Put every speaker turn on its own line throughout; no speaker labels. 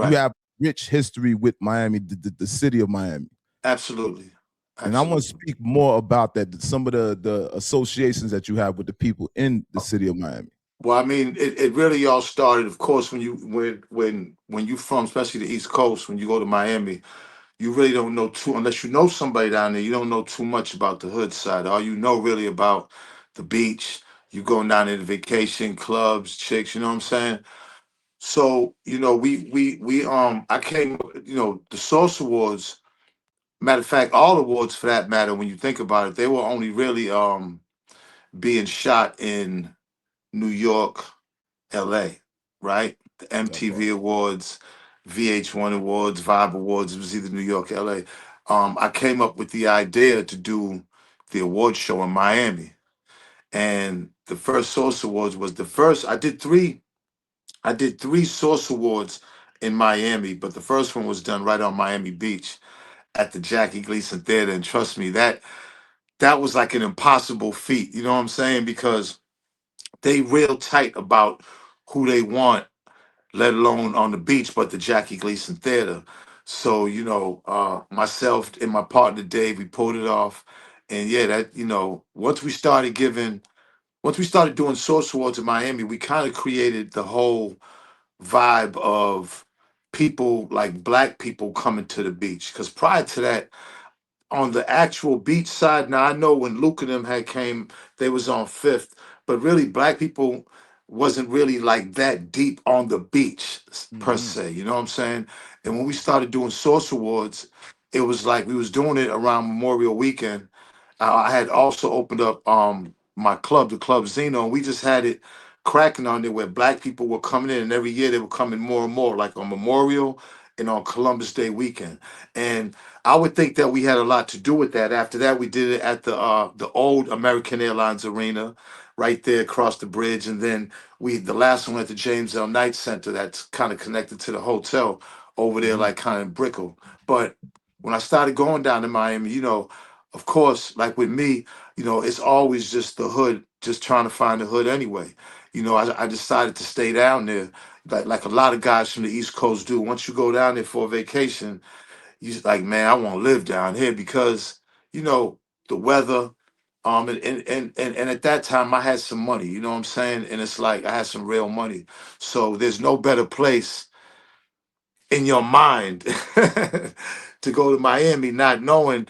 you
Right.
have rich history with Miami, the city of Miami.
Absolutely.
And I want to
Absolutely.
speak more about that, some of the associations that you have with the people in the city of Miami.
Well, I mean, it really all started, of course, when when you from, especially the East Coast, when you go to Miami, you really don't know too, unless you know somebody down there. You don't know too much about the hood side. All you know really about the beach. You going down there to vacation, clubs, chicks. You know what I'm saying? So I came. The Source Awards. Matter of fact, all awards for that matter. When you think about it, they were only really being shot in New York, L.A., right? The
That
MTV
part.
Awards, VH1 Awards, Vibe Awards. It was either New York, L.A. I came up with the idea to do the award show in Miami, and the first Source Awards was the first. I did three. I did three Source Awards in Miami, but the first one was done right on Miami Beach at the Jackie Gleason Theater, and trust me, that was like an impossible feat. You know what I'm saying? Because they real tight about who they want, let alone on the beach, but the Jackie Gleason Theater. So, myself and my partner Dave, we pulled it off. And yeah, once we started doing Source Awards in Miami, we kind of created the whole vibe of people like black people coming to the beach. Because prior to that, on the actual beach side. Now I know when Luke and them had came, they was on Fifth, but really black people wasn't really like that deep on the beach per
Hmm.
se. You know what I'm saying? And when we started doing Source Awards, it was like we was doing it around Memorial Weekend. I had also opened up my club, the Club Zeno, and we just had it cracking on there where black people were coming in, and every year they were coming more and more, like on Memorial and on Columbus Day weekend. And I would think that we had a lot to do with that. After that, we did it at the old American Airlines Arena, right there across the bridge, and then the last one at the James L. Knight Center, that's kind of connected to the hotel over there,
Hmm.
like kind of in Brickell. But when I started going down to Miami, of course, like with me, it's always just the hood, just trying to find the hood anyway. I decided to stay down there, like a lot of guys from the East Coast do. Once you go down there for a vacation, you just like, man, I want to live down here because you know the weather. And at that time I had some money, you know what I'm saying? And it's like I had some real money. So there's no better place in your mind to go to Miami, not knowing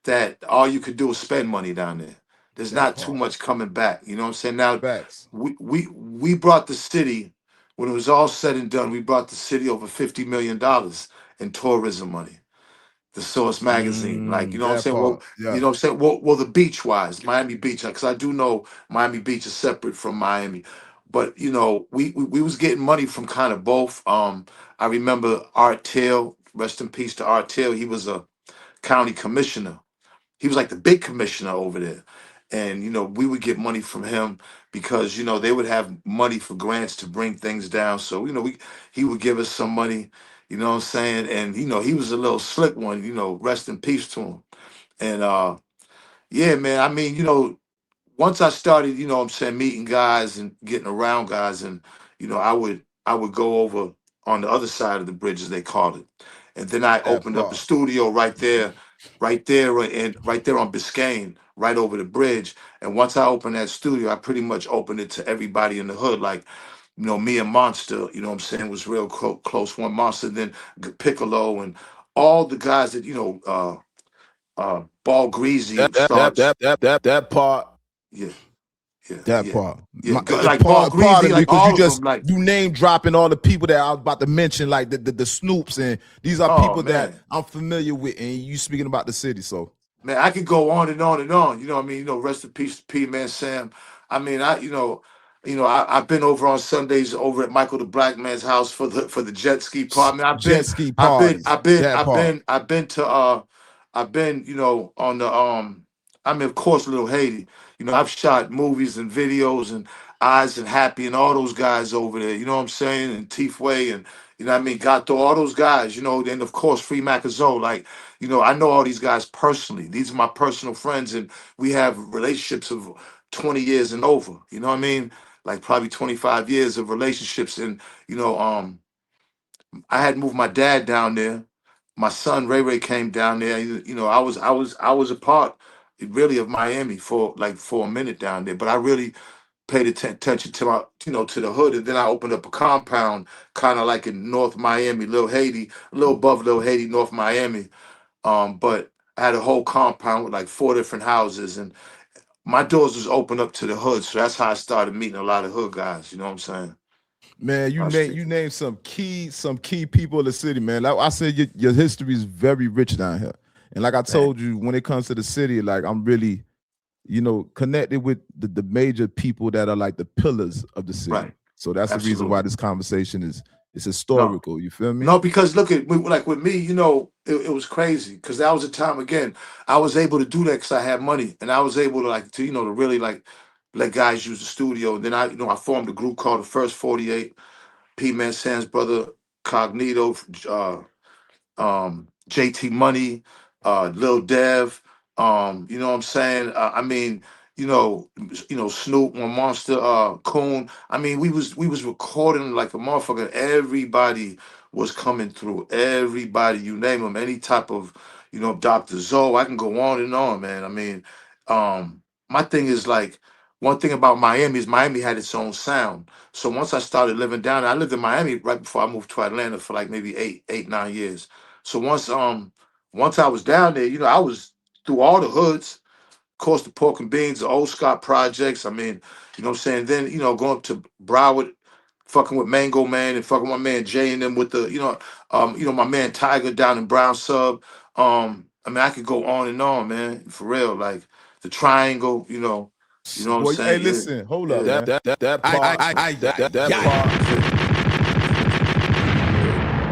that all you could do is spend money down there. There's
That
not too
part.
much coming back. You know what I'm saying? Now
Facts.
we brought the city, when it was all said and done, we brought the city over $50 million in tourism money. The Source magazine, like, you know what I'm
That
saying? Well,
part.
you
Yeah.
know what I'm saying? Well, the beach wise, Miami Beach, because I do know Miami Beach is separate from Miami, but we was getting money from kind of both. I remember Art Tail, rest in peace to Art Tail. He was a county commissioner. He was like the big commissioner over there. And we would get money from him because they would have money for grants to bring things down. So we he would give us some money, you know what I'm saying? And he was a little slick one, rest in peace to him. And yeah, man, I mean, once I started, what I'm saying, meeting guys and getting around guys, and I would go over on the other side of the bridge, as they called it, and then I
That
opened up a
part.
studio right there on Biscayne, right over the bridge. And once I opened that studio, I pretty much opened it to everybody in the hood, like. Me and Monster, what I'm saying, was real close. One Monster, then Piccolo, and all the guys that Ball Greasy, who starts.
That part.
Yeah, yeah,
That
yeah,
part.
yeah. Like Ball
Pardon
Greasy,
me,
like
because you
all of them.
just
Like,
you name dropping all the people that I was about to mention, like the Snoops, and these are
oh
people that
man,
I'm familiar with, and you speaking about the city. So
man, I could go on and on and on. You know what I mean? Rest in peace to P Man Sam. I mean, I've been over on Sundays over at Michael the Black Man's house for the jet ski part. I mean,
jet ski parties, that part.
I've been, on the I mean, of course, Little Haiti. I've shot movies and videos and Eyes and Happy and all those guys over there. You know what I'm saying? And Teeth Way and what I mean, Gato, all those guys. Then of course Free Macazo. Like, I know all these guys personally. These are my personal friends, and we have relationships of 20 years and over. You know what I mean? Like probably 25 years of relationships, and you know, um, I had moved my dad down there. My son Ray Ray came down there. You know, I was a part really of Miami for a minute down there, but I really paid attention to my to the hood, and then I opened up a compound kind of like in North Miami, Little Haiti, a little above Little Haiti, North Miami. But I had a whole compound with like four different houses, and my doors was open up to the hood, so that's how I started meeting a lot of hood guys. You know what I'm saying?
Man,
My street.
you name some key people in the city, man. Like I said, your history is very rich down here. And like I
Man,
told you, when it comes to the city, like I'm really, connected with the major people that are like the pillars of the city.
right?
So that's the reason why
Absolutely.
this conversation is
No,
historical. You feel me?
no, because look at like with me, it was crazy because that was a time again. I was able to do that because I had money, and I was able to like to really like let guys use the studio. And then I formed a group called the First 48. P Man Sam's brother Cognito, JT Money, Lil Dev, you know what I'm saying? I mean, Snoop, my monster, Coon. I mean, we was recording like a motherfucker. Everybody was coming through. Everybody, you name them, any type of, Dr. Zoe. I can go on and on, man. I mean, my thing is like one thing about Miami is Miami had its own sound. So once I started living down there, I lived in Miami right before I moved to Atlanta for like maybe 9 years. So once I was down there, I was through all the hoods, of course the pork and beans, the old Scott projects. I mean, you know what I'm saying? Then, going up to Broward, fucking with Mango Man and fucking my man Jay and them with the, my man Tiger down in Brown Sub. I mean, I could go on and on, man, for real. Like the triangle, what I'm
Boy, hey,
saying? Yeah.
listen, hold up,
Yeah.
man.
That
I
part, that part.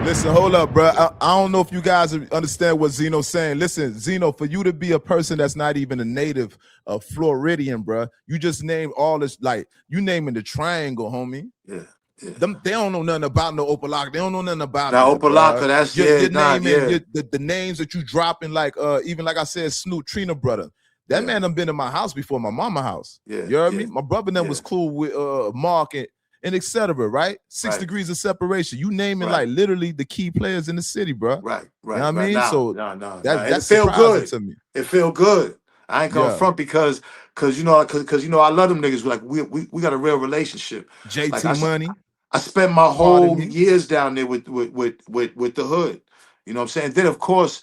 Listen, hold up, bro. I don't know if you guys understand what Zeno's saying. Listen, Zeno, for you to be a person that's not even a native of Floridian, bro, you just named all this, like, you naming the triangle, homie.
Yeah. Yeah.
They don't know nothing about no Opalaka. They don't know nothing about
Now
that, bro.
Opalaka, that's
You're naming
yeah,
the names that you dropping, like even like I said, Snoop Trina brother. That
yeah,
man done been in my house before, my mama house.
yeah,
You heard
yeah,
me? My brother then
yeah.
was cool with Mark and etc. Right? Six
Right,
degrees of separation. You naming
right,
like literally the key players in the city, bro.
right,
You know what I
right.
mean?
Now,
So
no, no, no. And it
that's
feel
surprising
good.
to me.
It feel good. I ain't gonna
Yeah.
front because I love them niggas. Like we got a real relationship. Like
JT Money,
I spent my
pardon
whole
me.
years down there with the hood. You know what I'm saying? Then of course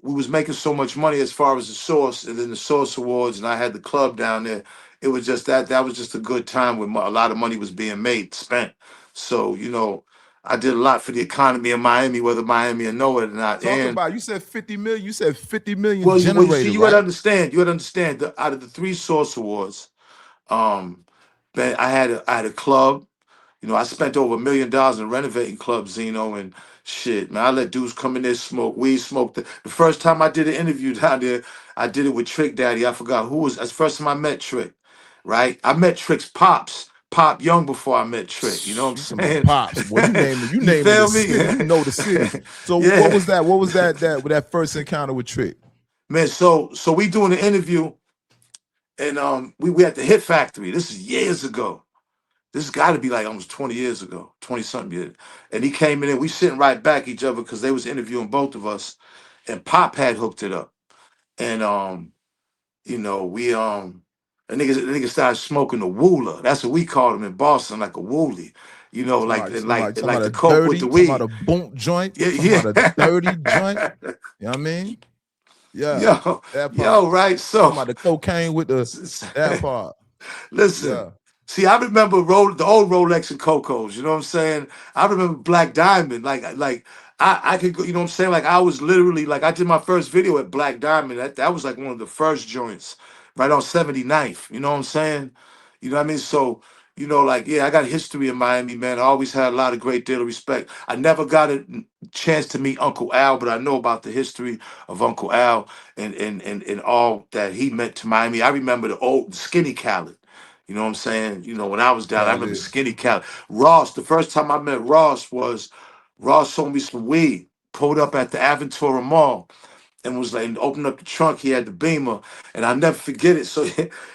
we was making so much money as far as the source, and then the source awards, and I had the club down there. It was just that was just a good time when a lot of money was being made, spent. So I did a lot for the economy of Miami, whether Miami or know it or not.
Talk
And
about you said 50 million. You said 50 million
well, you see,
generated,
you got to
right?
understand. You got to understand. Out of the three source awards, um, man, I had a club. I spent over $1 million in renovating clubs, Zeno, and shit, man. I let dudes come in there, smoke weed, smoke. The first time I did an interview down there, I did it with Trick Daddy. I forgot who was. That's the first time I met Trick, right? I met Trick's pops, Pop Young, before I met Trick. You know
You
what
talking about
I'm
pops, boy.
saying?
You
You
naming the
feel me?
city. You know the city. So what
Yeah,
was that? What was that with that first encounter with Trick?
man. So we doing an interview, and we at the Hit Factory. This is years ago. This has got to be like almost 20 years ago, 20 something years. And he came in and we sitting right back each other because they was interviewing both of us. And Pop had hooked it up. And we the nigga started smoking the wooler. That's what we called him in Boston, like a woolie.
Talking
Like
about
the
a
coke with
dirty,
the
talking about
weed.
a boom joint,
Yeah,
talking about a dirty joint.
yeah.
You know what I mean? Yeah,
yo,
that part.
yo, right.
Talking
So
about the cocaine with the that part.
listen,
Yeah.
see, I remember the old Rolex and Cocos. You know what I'm saying? I remember Black Diamond. Like I could go. You know what I'm saying? Like I was literally like I did my first video at Black Diamond. That was like one of the first joints, right on 79th. You know what I'm saying? You know what I mean? So like yeah, I got history in Miami, man. I always had a lot of great deal of respect. I never got a chance to meet Uncle Al, but I know about the history of Uncle Al and all that he meant to Miami. I remember the old Skinny Khaled. You know what I'm saying? When I was down, I remember
Khaled.
Skinny Cal. Ross, the first time I met Ross was Ross sold me some weed, pulled up at the Aventura Mall. and was like, and opened up the trunk. He had the Beamer, and I'll never forget it. So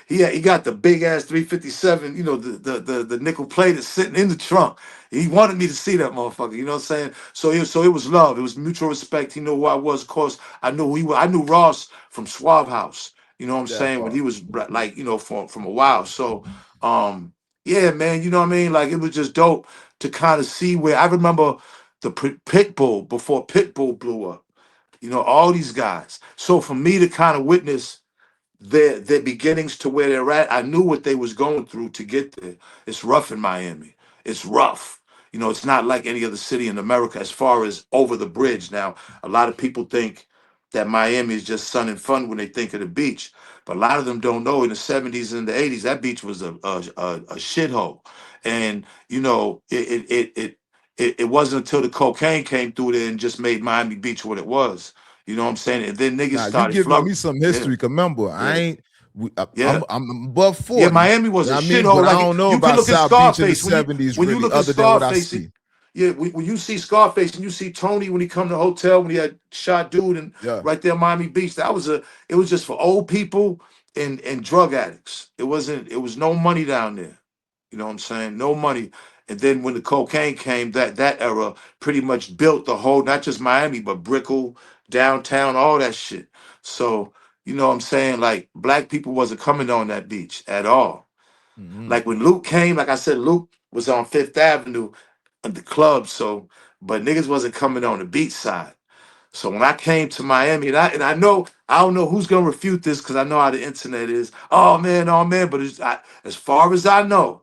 he got the big ass 357, you know, the nickel plate that's sitting in the trunk. He wanted me to see that motherfucker. You know what I'm saying? So it was love. It was mutual respect. He knew who I was. Of course, I knew who he was. I knew Ross from Suave House. You know what I'm
That
saying? When he
part.
was like, you know, from a while. So yeah, man, you know what I mean? Like it was just dope to kind of see where I remember the Pitbull before Pitbull blew up. You know, all these guys. So for me to kind of witness their beginnings to where they're at, I knew what they was going through to get there. It's rough in Miami. It's rough. You know, it's not like any other city in America as far as over the bridge. Now, a lot of people think that Miami is just sun and fun when they think of the beach, but a lot of them don't know. In the '70s and the '80s, that beach was a shithole, and you know, it wasn't until the cocaine came through there and just made Miami Beach what it was. You know what I'm saying? And then niggas
Now you
started
giving
flooding.
me some
Yeah,
history. 'Cause remember, I
yeah,
ain't.
yeah.
I'm above
Yeah,
40. You
Miami was
know
a
what I mean? But
shithole.
I
Like
don't know
you can
about
look at
South Beach in the
Scarface
'70s,
when you
really,
look at
other than what I
Scarface.
see.
Yeah, when you see Scarface and you see Tony when he come to the hotel when he had shot dude and
Yeah.
right there Miami Beach. It was just for old people and drug addicts. It was no money down there. You know what I'm saying? No money. And then when the cocaine came, that era pretty much built the whole, not just Miami, but Brickell, downtown, all that shit. So, you know what I'm saying? Like black people wasn't coming on that beach at all.
Mhm.
Like when Luke came, like I said, Luke was on Fifth Avenue at the club, so but niggas wasn't coming on the beach side. So when I came to Miami, and I know I don't know who's gonna refute this because I know how the internet is. Oh man, but as far as I know,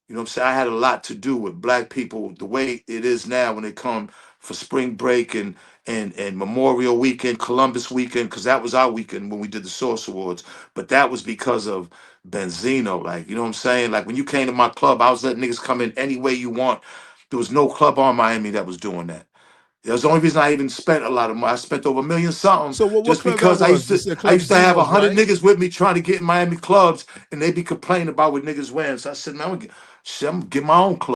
you know what I'm saying? I had a lot to do with black people the way it is now when they come for spring break and Memorial Weekend, Columbus Weekend, because that was our weekend when we did the Source Awards. But that was because of Benzino. Like, you know what I'm saying? Like when you came to my club, I was letting niggas come in any way you want. There was no club on Miami that was doing that. That was the only reason I even spent a lot of money. I spent over a million something
So what
just
club that
because I used
was? You
to
said
I
Club
used to have
Zenos,
100
right?
niggas with me trying to get in Miami clubs and they be complaining about what niggas wearing. So I said, man, shit, I'm gonna get my own club.